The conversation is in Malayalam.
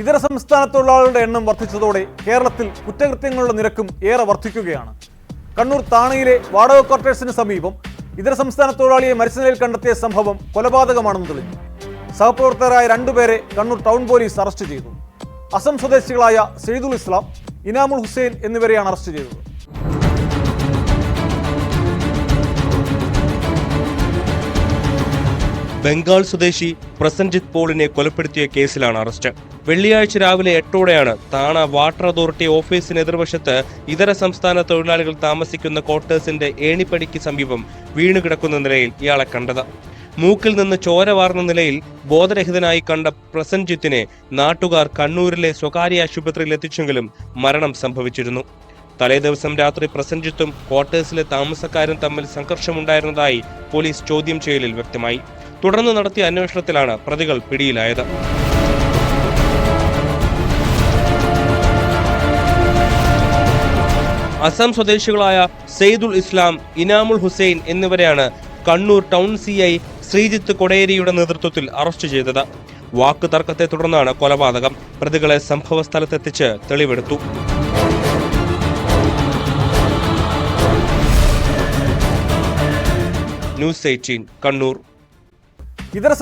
ഇതര സംസ്ഥാന തൊഴിലാളികളുടെ എണ്ണം വർദ്ധിച്ചതോടെ കേരളത്തിൽ കുറ്റകൃത്യങ്ങളുടെ നിരക്കും ഏറെ വർദ്ധിക്കുകയാണ്. കണ്ണൂർ താണയിലെ വാടക ക്വാർട്ടേഴ്സിന് സമീപം ഇതര സംസ്ഥാന തൊഴിലാളിയെ മരിച്ച നിലയിൽ കണ്ടെത്തിയ സംഭവം കൊലപാതകമാണെന്ന് തെളിഞ്ഞു. സഹപ്രവർത്തകരായ രണ്ടുപേരെ കണ്ണൂർ ടൗൺ പോലീസ് അറസ്റ്റ് ചെയ്തു. അസം സ്വദേശികളായ സെയ്ദുൽ ഇസ്ലാം, ഇനാമുൽ ഹുസൈൻ എന്നിവരെയാണ് അറസ്റ്റ് ചെയ്തത്. ബംഗാൾ സ്വദേശി പ്രസൻജിത്ത് പോളിനെ കൊലപ്പെടുത്തിയ കേസിലാണ് അറസ്റ്റ്. വെള്ളിയാഴ്ച രാവിലെ 8ഓടെയാണ് താണ വാട്ടർ അതോറിറ്റി ഓഫീസിന് എതിർവശത്ത് ഇതര സംസ്ഥാന തൊഴിലാളികൾ താമസിക്കുന്ന ക്വാർട്ടേഴ്സിന്റെ ഏണിപ്പടിക്ക് സമീപം വീണുകിടക്കുന്ന നിലയിൽ ഇയാളെ കണ്ടത്. മൂക്കിൽ നിന്ന് ചോര വാർന്ന നിലയിൽ ബോധരഹിതനായി കണ്ട പ്രസൻജിത്തിനെ നാട്ടുകാർ കണ്ണൂരിലെ സ്വകാര്യ ആശുപത്രിയിൽ എത്തിച്ചെങ്കിലും മരണം സംഭവിച്ചിരുന്നു. തലേദിവസം രാത്രി പ്രസൻജിത്തും ക്വാർട്ടേഴ്സിലെ താമസക്കാരും തമ്മിൽ സംഘർഷമുണ്ടായിരുന്നതായി പോലീസ് ചോദ്യം ചെയ്യലിൽ വ്യക്തമായി. തുടർന്ന് നടത്തിയ അന്വേഷണത്തിലാണ് പ്രതികൾ പിടിയിലായത്. അസം സ്വദേശികളായ സെയ്ദുൽ ഇസ്ലാം, ഇനാമുൽ ഹുസൈൻ എന്നിവരെയാണ് കണ്ണൂർ ടൗൺ CI ശ്രീജിത്ത് കൊടേരിയുടെ നേതൃത്വത്തിൽ അറസ്റ്റ് ചെയ്തത്. വാക്ക് തർക്കത്തെ തുടർന്നാണ് കൊലപാതകം. പ്രതികളെ സംഭവ സ്ഥലത്തെത്തിച്ച് തെളിവെടുത്തു. ന്യൂസ് 18 കണ്ണൂർ. ഇതര